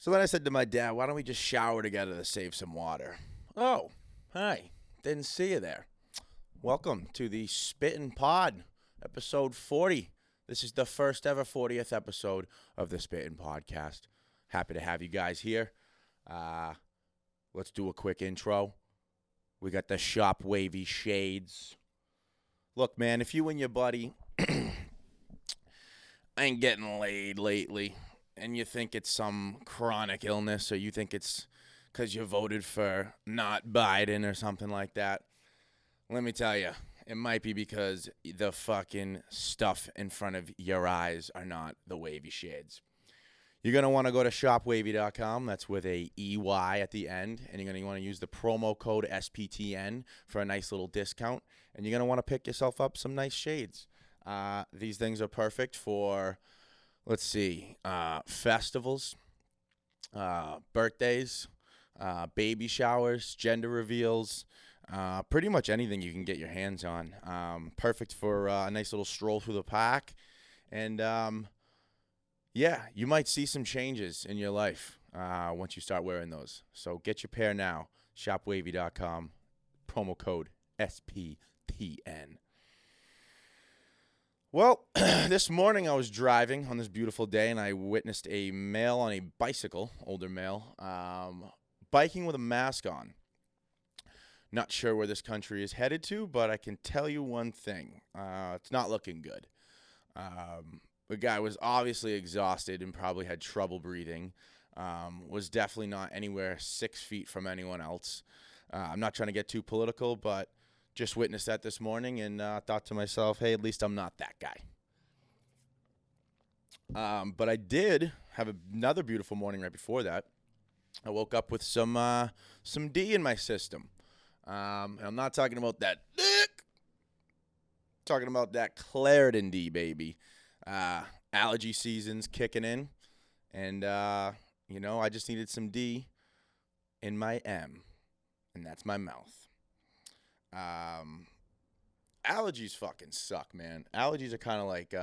So then I said to my dad, why don't we just shower together to save some water? Oh, hi. Didn't see you there. Welcome to the SPTNpod, episode 40. This is the first ever 40th episode of the SPTN podcast. Happy to have you guys here. Let's do a quick intro. We got the Shop Wavy Shades. Look, man, if you and your buddy ain't getting laid lately, and you think it's some chronic illness, or you think it's because you voted for not Biden or something like that, let me tell you, it might be because the fucking stuff in front of your eyes are not the wavy shades. You're going to want to go to shopwavy.com. That's with a EY at the end. And you're going to want to use the promo code SPTN for a nice little discount. And you're going to want to pick yourself up some nice shades. These things are perfect for, let's see, festivals, birthdays, baby showers, gender reveals, pretty much anything you can get your hands on. Perfect for a nice little stroll through the park. And, yeah, you might see some changes in your life once you start wearing those. So get your pair now. Shopwavy.com. Promo code SPTN. Well, this morning I was driving on this beautiful day, and I witnessed a male on a bicycle, older male, biking with a mask on. Not sure where this country is headed to, but I can tell you one thing. It's not looking good. The guy was obviously exhausted and probably had trouble breathing. Was definitely not anywhere 6 feet from anyone else. I'm not trying to get too political, but just witnessed that this morning and thought to myself, hey, at least I'm not that guy. But I did have another beautiful morning right before that. I woke up with some D in my system. And I'm not talking about that dick. I'm talking about that Claritin D, baby. Allergy season's kicking in, and I just needed some D in my M, and that's my mouth. Allergies fucking suck, man. Allergies are kind of like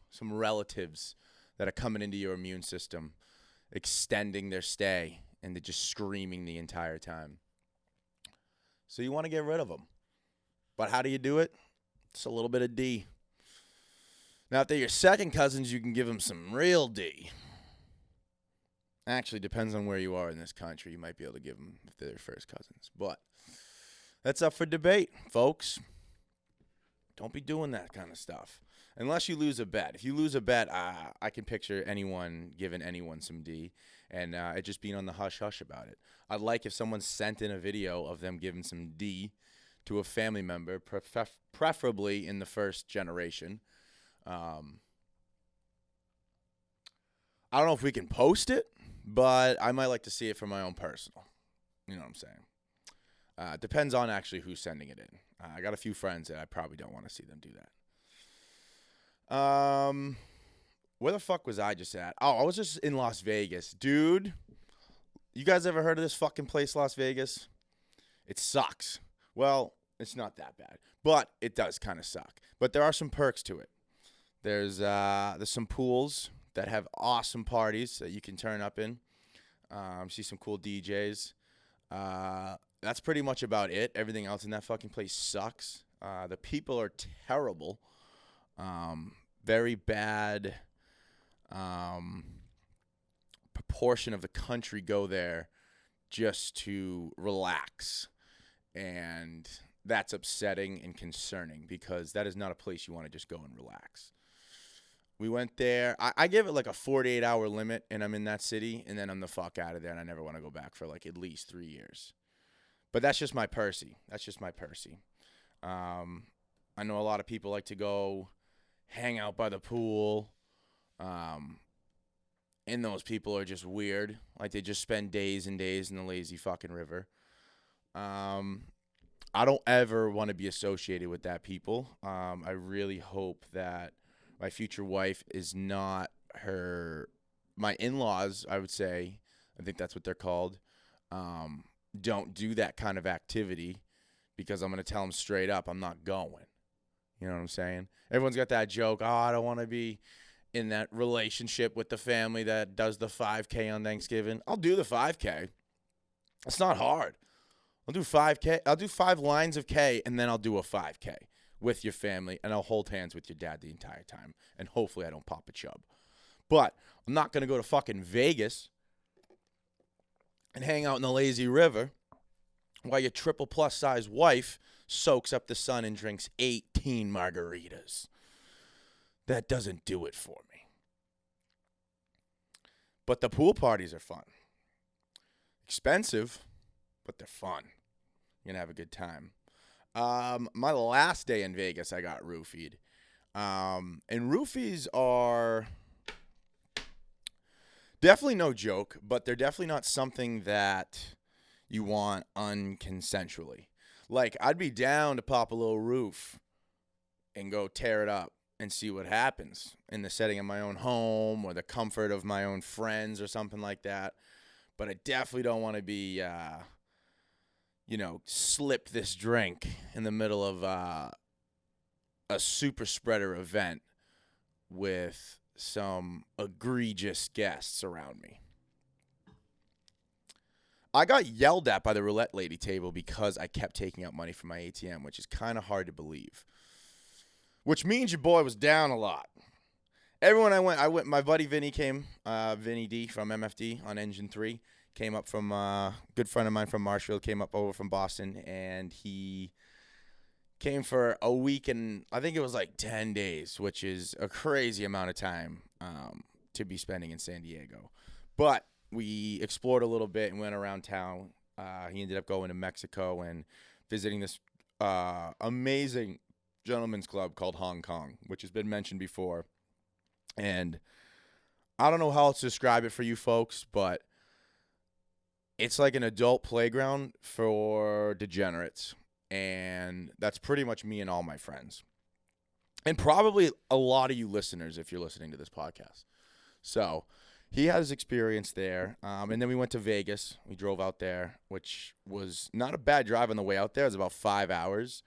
some relatives that are coming into your immune system, extending their stay, and they're just screaming the entire time. So you want to get rid of them. But how do you do it? It's a little bit of D. Now, if they're your second cousins, you can give them some real D. Actually, depends on where you are in this country. You might be able to give them if they're your first cousins. But that's up for debate, folks. Don't be doing that kind of stuff. Unless you lose a bet. If you lose a bet, I can picture anyone giving anyone some D and it just being on the hush-hush about it. I'd like if someone sent in a video of them giving some D to a family member, preferably in the first generation. I don't know if we can post it, but I might like to see it for my own personal. You know what I'm saying? Depends on actually who's sending it in. I got a few friends that I probably don't want to see them do that. Where the fuck was I just at? Oh, I was just in Las Vegas. Dude, you guys ever heard of this fucking place, Las Vegas? It sucks. Well, it's not that bad, but it does kind of suck. But there are some perks to it. There's some pools that have awesome parties that you can turn up in. See some cool DJs. That's pretty much about it. Everything else in that fucking place sucks. The people are terrible. Very bad proportion of the country go there just to relax. And that's upsetting and concerning because that is not a place you want to just go and relax. We went there. I give it like a 48-hour limit, and I'm in that city, and then I'm the fuck out of there, and I never want to go back for like at least 3 years. But that's just my Percy. I know a lot of people like to go hang out by the pool, and those people are just weird. Like they just spend days and days in the lazy fucking river. I don't ever want to be associated with that people. I really hope that my future wife is not my in-laws, I would say, I think that's what they're called, don't do that kind of activity because I'm going to tell them straight up I'm not going. You know what I'm saying? Everyone's got that joke, oh, I don't want to be in that relationship with the family that does the 5K on Thanksgiving, I'll do the 5K. It's not hard. I'll do 5K. I'll do 5 lines of K, and then I'll do a 5K with your family, and I'll hold hands with your dad the entire time, and hopefully I don't pop a chub. But I'm not going to go to fucking Vegas and hang out in the lazy river while your triple plus size wife soaks up the sun and drinks 18 margaritas. That doesn't do it for me. But the pool parties are fun. Expensive, but they're fun. You're going to have a good time. My last day in Vegas, I got roofied. And roofies are definitely no joke, but they're definitely not something that you want unconsensually. Like, I'd be down to pop a little roof and go tear it up and see what happens in the setting of my own home or the comfort of my own friends or something like that. But I definitely don't want to be, slip this drink in the middle of a super spreader event with some egregious guests around me. I got yelled at by the roulette lady table because I kept taking out money from my ATM, which is kind of hard to believe. Which means your boy was down a lot. Everyone I went, my buddy Vinny came, Vinny D from MFD on Engine 3, came up from, a good friend of mine from Marshfield, came up over from Boston, and he came for a week and I think it was like 10 days, which is a crazy amount of time to be spending in San Diego. But we explored a little bit and went around town. He ended up going to Mexico and visiting this amazing gentleman's club called Hong Kong, which has been mentioned before. And I don't know how else to describe it for you folks, but it's like an adult playground for degenerates. And that's pretty much me and all my friends. And probably a lot of you listeners if you're listening to this podcast. So he had his experience there. And then we went to Vegas. We drove out there, which was not a bad drive on the way out there. It was about 5 hours.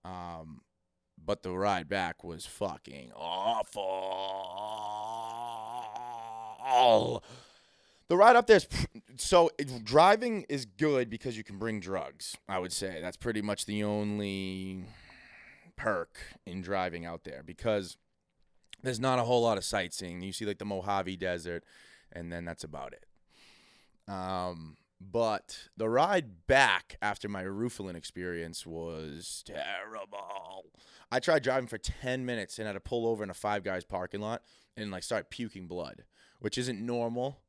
But the ride back was fucking awful. The ride up there is driving is good because you can bring drugs, I would say. That's pretty much the only perk in driving out there because there's not a whole lot of sightseeing. You see like the Mojave Desert, and then that's about it. But the ride back after my roofing experience was terrible. I tried driving for 10 minutes and had to pull over in a Five Guys parking lot and like start puking blood, which isn't normal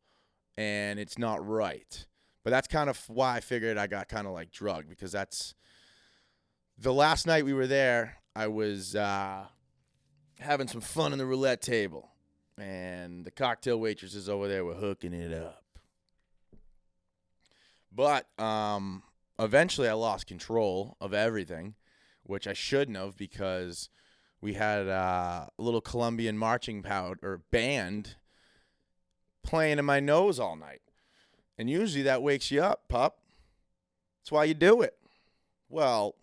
and it's not right. But that's kind of why I figured I got kind of like drugged because that's the last night we were there. I was having some fun on the roulette table and the cocktail waitresses over there were hooking it up. But eventually I lost control of everything, which I shouldn't have because we had a little Colombian marching band playing in my nose all night. And usually that wakes you up, pup. That's why you do it. Well,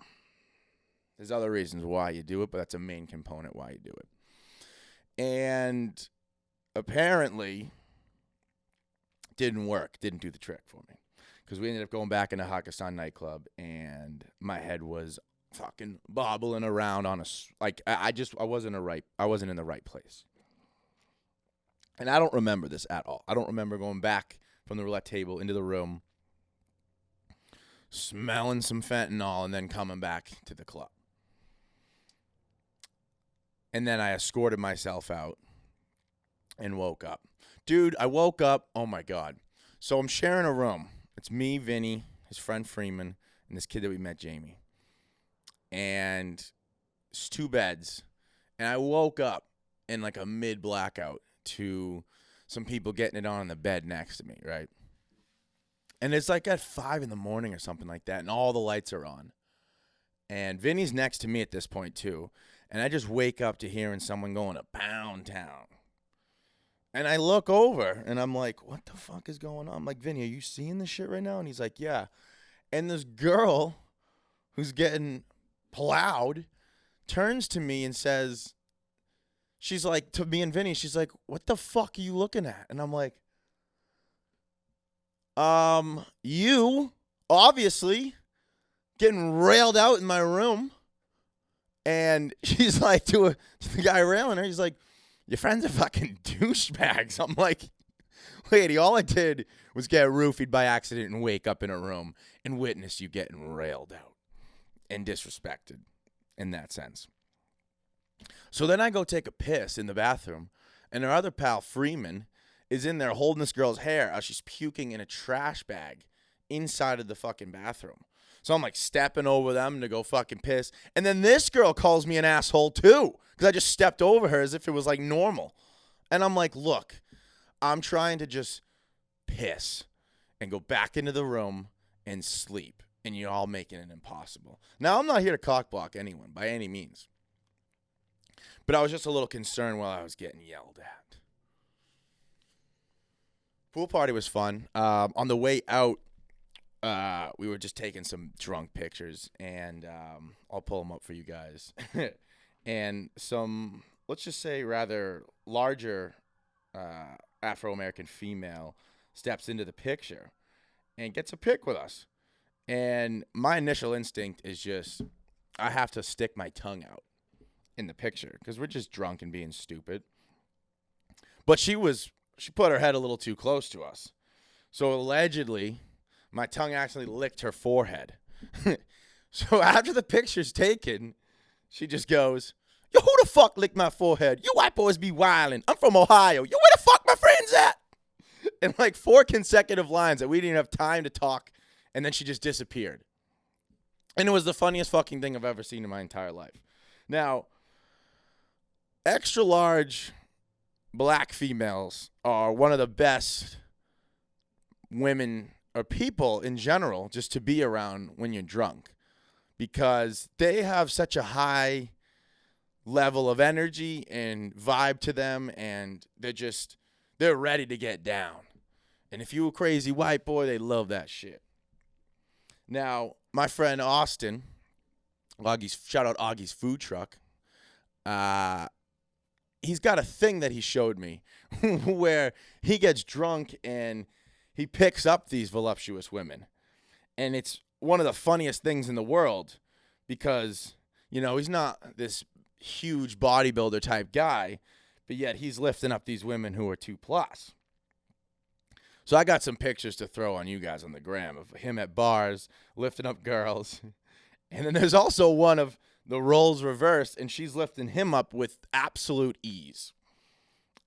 there's other reasons why you do it, but that's a main component why you do it. And apparently didn't work, didn't do the trick for me. Because we ended up going back into Hakkasan nightclub, and my head was fucking bobbling around on I wasn't in the right place. And I don't remember this at all. I don't remember going back from the roulette table into the room, smelling some fentanyl, and then coming back to the club. And then I escorted myself out and woke up. Dude, I woke up, oh my God. So I'm sharing a room. It's me, Vinny, his friend Freeman, and this kid that we met, Jamie. And it's 2 beds. And I woke up in like a mid-blackout to some people getting it on in the bed next to me, right? And it's like at 5 in the morning or something like that, and all the lights are on. And Vinny's next to me at this point, too. And I just wake up to hearing someone going to Pound Town. And I look over, and I'm like, what the fuck is going on? I'm like, Vinny, are you seeing this shit right now? And he's like, yeah. And this girl who's getting plowed turns to me and says, she's like, to me and Vinny, she's like, what the fuck are you looking at? And I'm like, you obviously getting railed out in my room. And she's like, to the guy railing her, he's like, your friends are fucking douchebags. I'm like, lady, all I did was get roofied by accident and wake up in a room and witness you getting railed out and disrespected in that sense. So then I go take a piss in the bathroom, and her other pal, Freeman, is in there holding this girl's hair as she's puking in a trash bag inside of the fucking bathroom. So I'm like stepping over them to go fucking piss. And then this girl calls me an asshole too, because I just stepped over her as if it was like normal. And I'm like, look, I'm trying to just piss and go back into the room and sleep. And you're all making it impossible. Now, I'm not here to cockblock anyone by any means. But I was just a little concerned while I was getting yelled at. Pool party was fun. On the way out, we were just taking some drunk pictures, and I'll pull them up for you guys. And some, let's just say, rather larger Afro-American female steps into the picture and gets a pic with us. And my initial instinct is just, I have to stick my tongue out in the picture because we're just drunk and being stupid. But she put her head a little too close to us. So allegedly, my tongue actually licked her forehead. So after the picture's taken, she just goes, yo, who the fuck licked my forehead? You white boys be wildin'. I'm from Ohio. Yo, where the fuck my friends at? And like 4 consecutive lines that we didn't have time to talk, and then she just disappeared. And it was the funniest fucking thing I've ever seen in my entire life. Now, extra large black females are one of the best women or people in general just to be around when you're drunk, because they have such a high level of energy and vibe to them, and they're ready to get down. And if you a crazy white boy, they love that shit. Now, my friend Austin, shout out Augie's food truck, he's got a thing that he showed me where he gets drunk and he picks up these voluptuous women. And it's one of the funniest things in the world because, you know, he's not this huge bodybuilder type guy, but yet he's lifting up these women who are 2+. So I got some pictures to throw on you guys on the gram of him at bars lifting up girls. And then there's also one of the roles reversed, and she's lifting him up with absolute ease.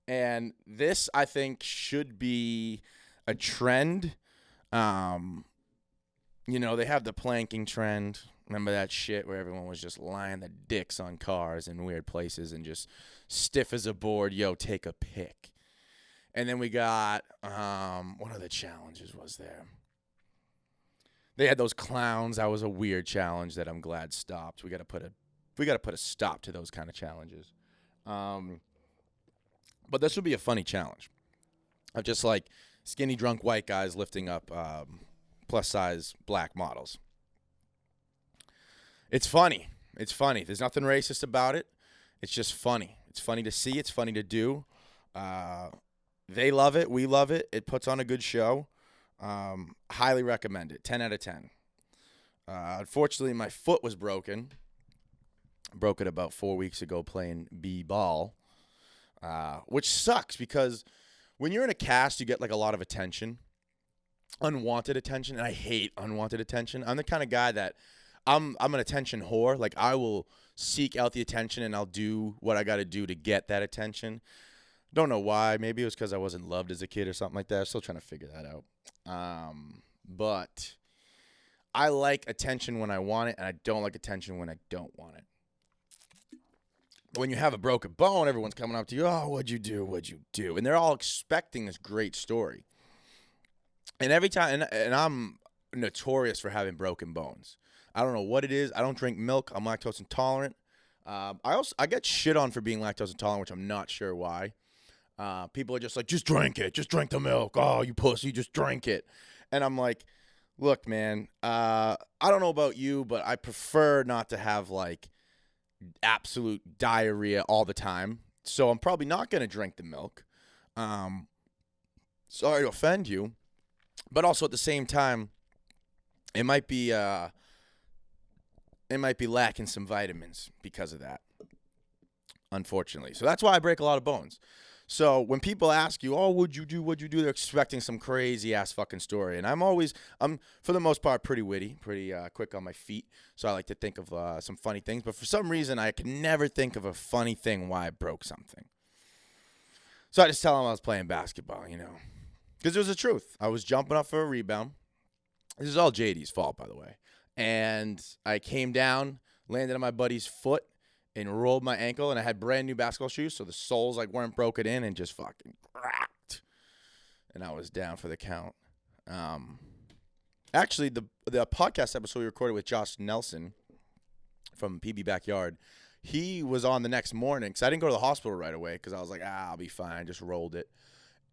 And this, I think, should be a trend. You know, they have the planking trend. Remember that shit where everyone was just lying the dicks on cars in weird places and just stiff as a board, yo, take a pic. And then we got, what other challenges was there? They had those clowns. That was a weird challenge that I'm glad stopped. We got to put a stop to those kind of challenges. But this would be a funny challenge of just like skinny drunk white guys lifting up plus size black models. It's funny. It's funny. There's nothing racist about it. It's just funny. It's funny to see. It's funny to do. They love it. We love it. It puts on a good show. Highly recommend it. 10 out of 10. Unfortunately, my foot was broken. Broke it about 4 weeks ago playing b-ball, which sucks because when you're in a cast, you get like a lot of attention, unwanted attention, and I hate unwanted attention. I'm the kind of guy that I'm an attention whore. Like I will seek out the attention and I'll do what I got to do to get that attention. Don't know why. Maybe it was because I wasn't loved as a kid or something like that. I'm still trying to figure that out. But I like attention when I want it, and I don't like attention when I don't want it. When you have a broken bone, everyone's coming up to you, oh, what'd you do? What'd you do? And they're all expecting this great story. And every time, and I'm notorious for having broken bones. I don't know what it is. I don't drink milk. I'm lactose intolerant. I get shit on for being lactose intolerant, which I'm not sure why. People are just like, just drink it. Just drink the milk. Oh, you pussy, just drink it. And I'm like, look, man, I don't know about you, but I prefer not to have, like, absolute diarrhea all the time. So I'm probably not going to drink the milk. Sorry to offend you. But also at the same time, it might be lacking some vitamins because of that, unfortunately. So that's why I break a lot of bones. So when people ask you, oh, what'd you do? They're expecting some crazy ass fucking story. And I'm for the most part, pretty witty, pretty quick on my feet. So I like to think of some funny things. But for some reason, I can never think of a funny thing why I broke something. So I just tell them I was playing basketball, because it was the truth. I was jumping up for a rebound. This is all JD's fault, by the way. And I came down, landed on my buddy's foot, and rolled my ankle, and I had brand new basketball shoes, so the soles weren't broken in and just fucking cracked. And I was down for the count. Actually, the podcast episode we recorded with Josh Nelson from PB Backyard, he was on the next morning, because I didn't go to the hospital right away, because I was like, I'll be fine, just rolled it.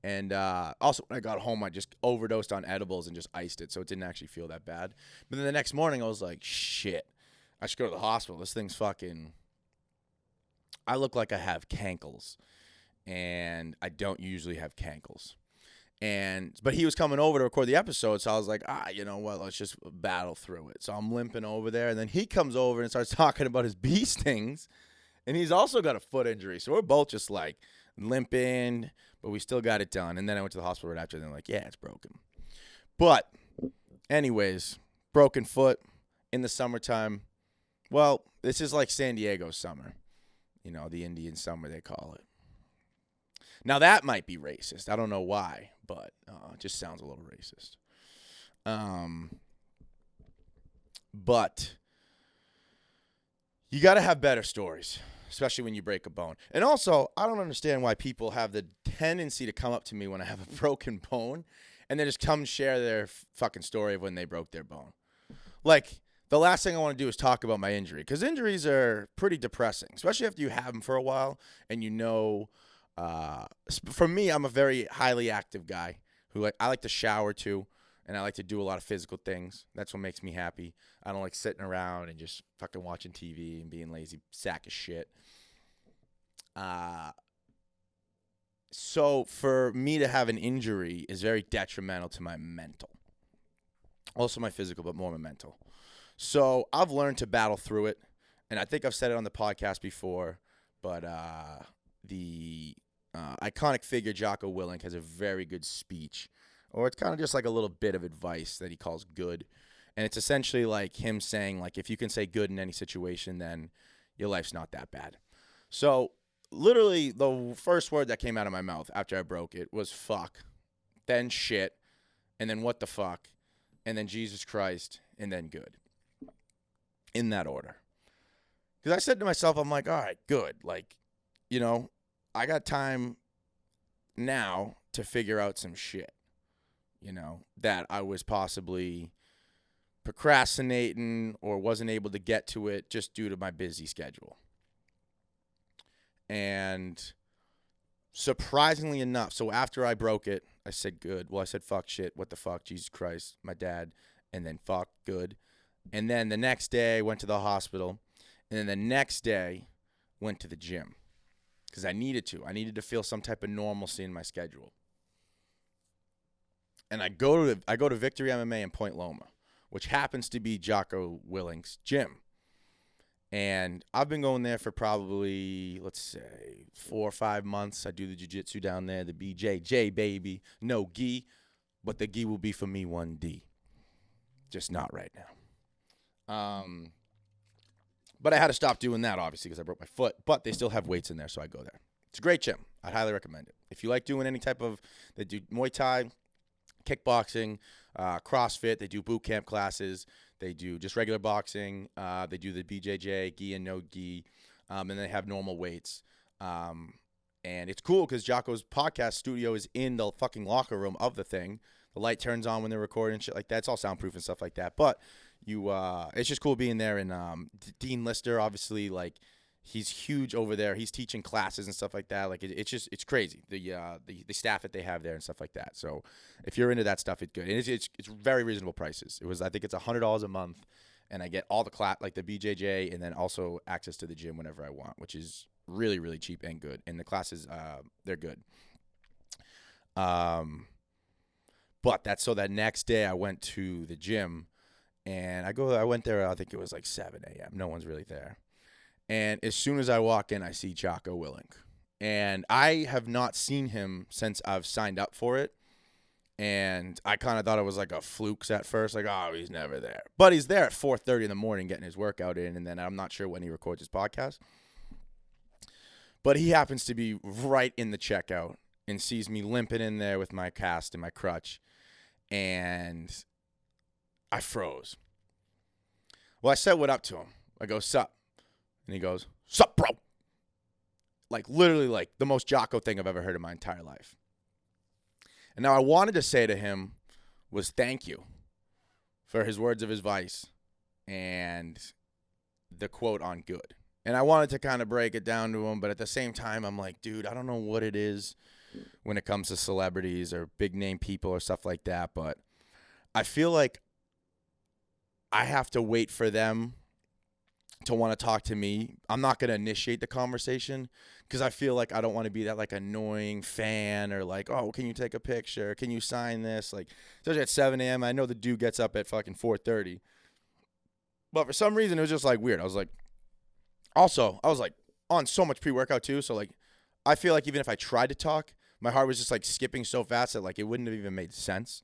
And also, when I got home, I just overdosed on edibles and just iced it, so it didn't actually feel that bad. But then the next morning, I was like, shit, I should go to the hospital. This thing's fucking... I look like I have cankles, and I don't usually have cankles. But he was coming over to record the episode, so I was like, you know what, let's just battle through it. So I'm limping over there, and then he comes over and starts talking about his bee stings, and he's also got a foot injury. So we're both just like limping, but we still got it done. And then I went to the hospital right after, and they're like, yeah, it's broken. But anyways, broken foot in the summertime. Well, this is like San Diego summer. The Indian summer, they call it. Now, that might be racist. I don't know why, but it just sounds a little racist. But you got to have better stories, especially when you break a bone. And also, I don't understand why people have the tendency to come up to me when I have a broken bone and then just come share their fucking story of when they broke their bone. Like... the last thing I want to do is talk about my injury, because injuries are pretty depressing, especially after you have them for a while and for me, I'm a very highly active guy who I like to shower too, and I like to do a lot of physical things. That's what makes me happy. I don't like sitting around and just fucking watching TV and being lazy sack of shit. So for me to have an injury is very detrimental to my mental. Also my physical, but more my mental. So I've learned to battle through it, and I think I've said it on the podcast before, but the iconic figure Jocko Willink has a very good speech, or it's kind of just like a little bit of advice that he calls good, and it's essentially like him saying, like, if you can say good in any situation, then your life's not that bad. So literally the first word that came out of my mouth after I broke it was fuck, then shit, and then what the fuck, and then Jesus Christ, and then good. In that order. Because I said to myself, I'm like, all right, good. Like, I got time now to figure out some shit, that I was possibly procrastinating or wasn't able to get to it just due to my busy schedule. And surprisingly enough, so after I broke it, I said good. Well, I said fuck, shit, what the fuck, Jesus Christ, my dad, and then fuck, good. And then the next day, went to the hospital. And then the next day, went to the gym. Because I needed to. I needed to feel some type of normalcy in my schedule. And I go to Victory MMA in Point Loma, which happens to be Jocko Willink's gym. And I've been going there for probably, let's say, 4 or 5 months. I do the jiu-jitsu down there, the BJJ, baby. No gi, but the gi will be for me 1D. Just not right now. But I had to stop doing that, obviously, because I broke my foot. But they still have weights in there, so I go there. It's a great gym. I'd highly recommend it. If you like doing any type of, they do Muay Thai, kickboxing, CrossFit. They do boot camp classes. They do just regular boxing. They do the BJJ, gi and no gi. And they have normal weights. And it's cool because Jocko's podcast studio is in the fucking locker room of the thing. The light turns on when they're recording and shit like that. It's all soundproof and stuff like that. But it's just cool being there. And Dean Lister, obviously, like, he's huge over there. He's teaching classes and stuff like that. Like, it's crazy, the staff that they have there and stuff like that. So if you're into that stuff, it's good. And it's very reasonable prices. I think it's $100 a month, and I get all the class, like the BJJ, and then also access to the gym whenever I want, which is really, really cheap and good. And the classes, they're good. But that next day I went to the gym, and I went there, I think it was like 7 a.m. No one's really there. And as soon as I walk in, I see Jocko Willink. And I have not seen him since I've signed up for it. And I kind of thought it was like a fluke at first, like, oh, he's never there. But he's there at 4:30 in the morning getting his workout in, and then I'm not sure when he records his podcast. But he happens to be right in the checkout and sees me limping in there with my cast and my crutch. And I froze. Well, I said what up to him. I go, sup? And he goes, sup, bro? Like, literally, like, the most Jocko thing I've ever heard in my entire life. And now I wanted to say to him was thank you for his words of advice and the quote on good. And I wanted to kind of break it down to him, but at the same time, I'm like, dude, I don't know what it is when it comes to celebrities or big name people or stuff like that, but I feel like I have to wait for them to want to talk to me. I'm not going to initiate the conversation because I feel like I don't want to be that like annoying fan or like, oh, can you take a picture? Can you sign this? Like, especially at 7 a.m. I know the dude gets up at fucking 4:30. But for some reason, it was just like weird. I was like on so much pre-workout too. So like, I feel like even if I tried to talk, my heart was just like skipping so fast that like it wouldn't have even made sense.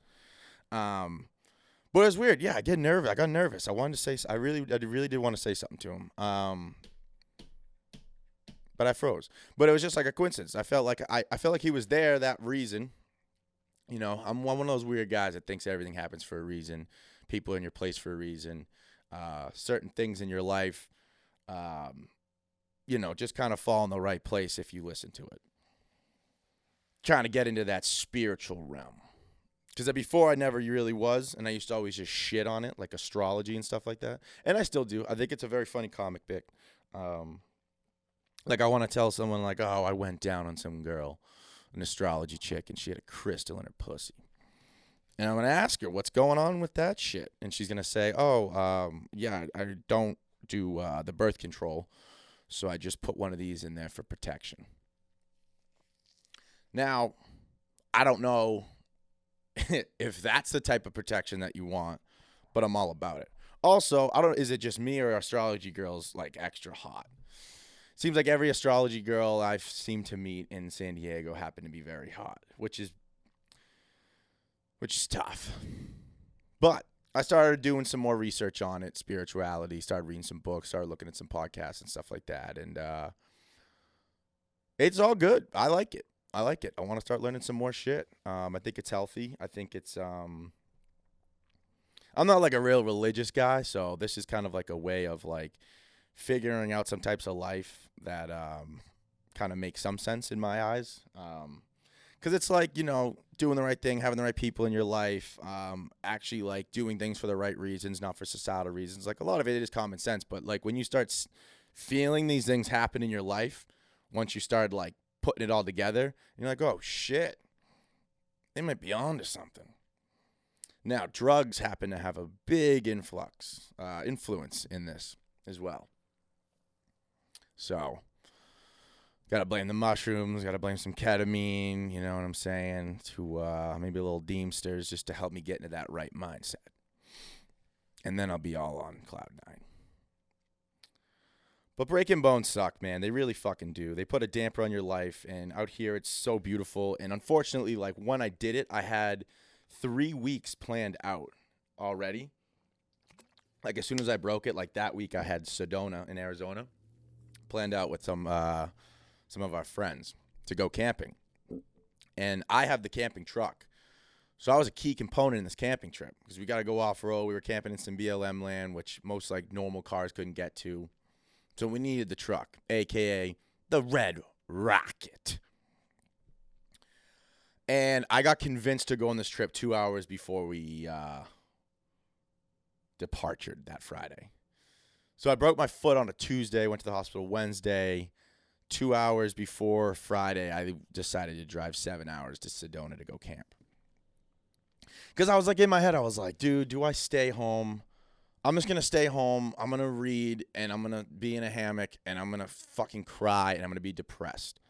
But it was weird. Yeah, I got nervous. I wanted to say, I really did want to say something to him. But I froze. But it was just like a coincidence. I felt like he was there that reason. You know, I'm one of those weird guys that thinks everything happens for a reason. People are in your place for a reason. Certain things in your life, just kind of fall in the right place if you listen to it. Trying to get into that spiritual realm. Because before I never really was, and I used to always just shit on it, like astrology and stuff like that. And I still do. I think it's a very funny comic book. Like I want to tell someone like, oh, I went down on some girl, an astrology chick, and she had a crystal in her pussy. And I'm going to ask her, what's going on with that shit? And she's going to say, yeah, I don't do the birth control, so I just put one of these in there for protection. Now, I don't know if that's the type of protection that you want, but I'm all about it. Also, is it just me or are astrology girls like extra hot? Seems like every astrology girl I've seemed to meet in San Diego happen to be very hot, which is tough. But I started doing some more research on it, spirituality, started reading some books, started looking at some podcasts and stuff like that, and it's all good. I like it. I want to start learning some more shit. I think it's healthy. I think it's I'm not like a real religious guy, so this is kind of like a way of like figuring out some types of life that kind of make some sense in my eyes. Because it's like, doing the right thing, having the right people in your life, actually like doing things for the right reasons, not for societal reasons. Like a lot of it is common sense, but like when you start feeling these things happen in your life, once you start like putting it all together, you're like, oh shit, they might be onto something. Now, drugs happen to have a big influence in this as well. So, gotta blame the mushrooms, gotta blame some ketamine, you know what I'm saying, to maybe a little Deemsters just to help me get into that right mindset. And then I'll be all on cloud nine. But breaking bones suck, man. They really fucking do. They put a damper on your life, and out here it's so beautiful. And unfortunately, like when I did it, I had 3 weeks planned out already. Like as soon as I broke it, like that week I had Sedona in Arizona planned out with some of our friends to go camping. And I have the camping truck. So I was a key component in this camping trip because we got to go off-road. We were camping in some BLM land, which most like normal cars couldn't get to. So we needed the truck, a.k.a. the Red Rocket. And I got convinced to go on this trip 2 hours before we departed that Friday. So I broke my foot on a Tuesday, went to the hospital Wednesday. 2 hours before Friday, I decided to drive 7 hours to Sedona to go camp. Because I was like, in my head, I was like, dude, do I stay home I'm just going to stay home. I'm going to read, and I'm going to be in a hammock, and I'm going to fucking cry, and I'm going to be depressed.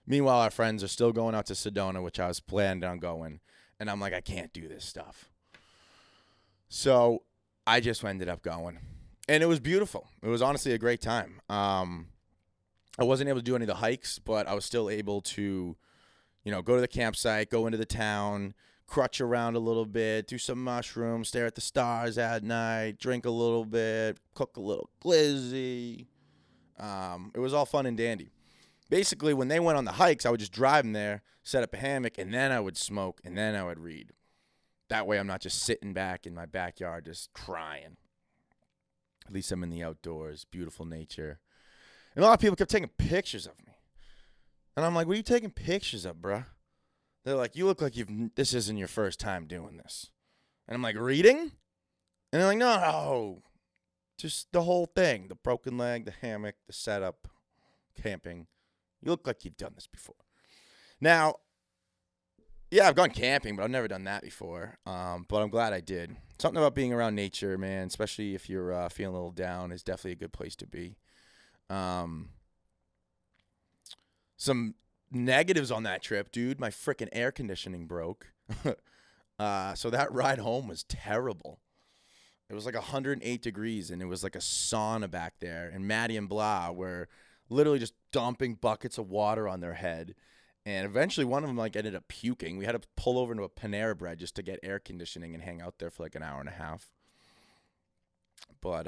Meanwhile, our friends are still going out to Sedona, which I was planning on going. And I'm like, I can't do this stuff. So I just ended up going. And it was beautiful. It was honestly a great time. I wasn't able to do any of the hikes, but I was still able to, go to the campsite, go into the town, crutch around a little bit, do some mushrooms, stare at the stars at night, drink a little bit, cook a little glizzy. It was all fun and dandy. Basically, when they went on the hikes, I would just drive them there, set up a hammock, and then I would smoke, and then I would read. That way I'm not just sitting back in my backyard just crying. At least I'm in the outdoors, beautiful nature. And a lot of people kept taking pictures of me. And I'm like, what are you taking pictures of, bruh? They're like, you look like this isn't your first time doing this. And I'm like, reading? And they're like, no, just the whole thing. The broken leg, the hammock, the setup, camping. You look like you've done this before. Now, yeah, I've gone camping, but I've never done that before. But I'm glad I did. Something about being around nature, man, especially if you're feeling a little down, is definitely a good place to be. Some negatives on that trip, dude. My freaking air conditioning broke. So that ride home was terrible. It was like 108 degrees, and it was like a sauna back there. And Maddie and Blah were literally just dumping buckets of water on their head. And eventually one of them ended up puking. We had to pull over into a Panera Bread just to get air conditioning and hang out there for like an hour and a half. But,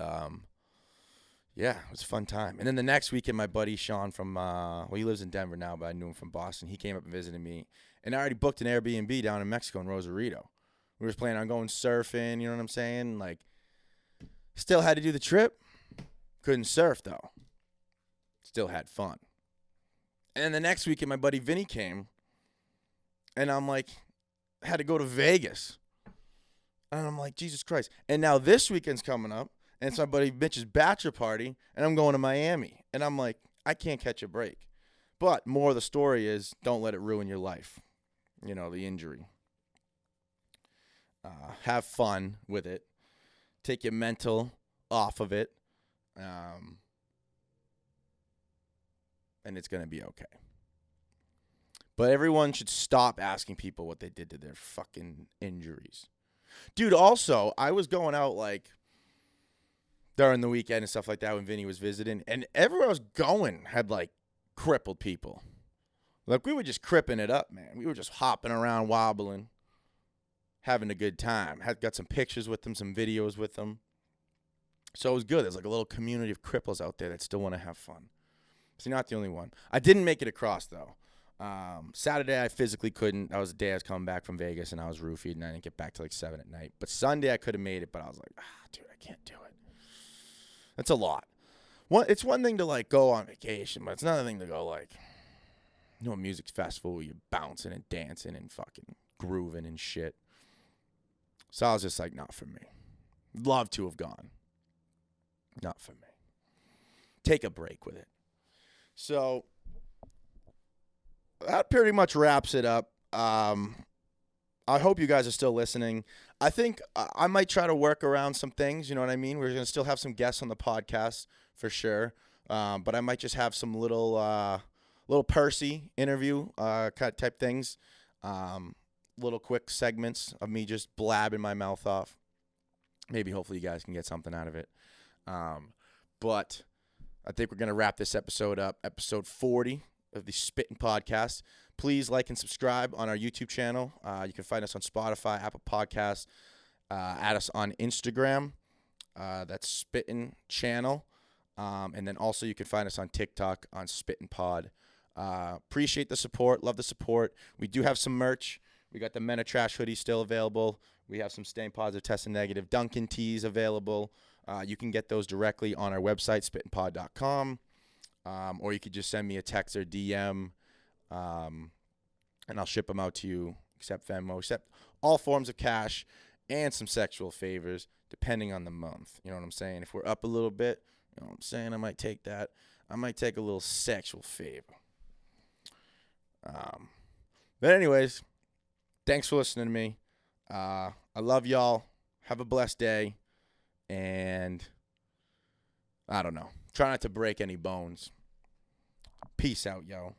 yeah, it was a fun time. And then the next weekend, my buddy Sean from, he lives in Denver now, but I knew him from Boston. He came up and visited me. And I already booked an Airbnb down in Mexico in Rosarito. We were planning on going surfing, you know what I'm saying? Still had to do the trip. Couldn't surf, though. Still had fun. And then the next weekend, my buddy Vinny came. And I'm like, I had to go to Vegas. And I'm like, Jesus Christ. And now this weekend's coming up. And it's my buddy Mitch's bachelor party. And I'm going to Miami. And I'm like, I can't catch a break. But more of the story is, don't let it ruin your life. The injury. Have fun with it. Take your mental off of it. And it's going to be okay. But everyone should stop asking people what they did to their fucking injuries. Dude, also, I was going out, during the weekend and stuff like that when Vinny was visiting, and everywhere I was going had, crippled people. We were just cripping it up, man. We were just hopping around, wobbling, having a good time. Got some pictures with them, some videos with them. So it was good. There's, a little community of cripples out there that still want to have fun. So you're not the only one. I didn't make it across, though. Saturday, I physically couldn't. That was the day I was coming back from Vegas, and I was roofied, and I didn't get back till 7 at night. But Sunday, I could have made it, but I was like, dude, I can't do it. That's a lot. It's one thing to, go on vacation, but it's another thing to go, a music festival where you're bouncing and dancing and fucking grooving and shit. So I was just like, not for me. Love to have gone. Not for me. Take a break with it. So that pretty much wraps it up. I hope you guys are still listening. I think I might try to work around some things. You know what I mean? We're going to still have some guests on the podcast for sure. But I might just have some little Percy interview kind of type things. Little quick segments of me just blabbing my mouth off. Maybe hopefully you guys can get something out of it. But I think we're going to wrap this episode up. Episode 40 of the Spittin' Podcast. Please like and subscribe on our YouTube channel. You can find us on Spotify, Apple Podcasts. Add us on Instagram. That's Spittin' Channel. And then also you can find us on TikTok on SPTNpod. Appreciate the support. Love the support. We do have some merch. We got the Men of Trash hoodie still available. We have some Staying Positive, Testing Negative Dunkin' tees available. You can get those directly on our website, SPTNpod.com. Or you could just send me a text or DM, and I'll ship them out to you, except Venmo, except all forms of cash and some sexual favors, depending on the month. You know what I'm saying? If we're up a little bit, you know what I'm saying? I might take that. I might take a little sexual favor. But anyways, thanks for listening to me. I love y'all. Have a blessed day. And I don't know. Try not to break any bones. Peace out, yo.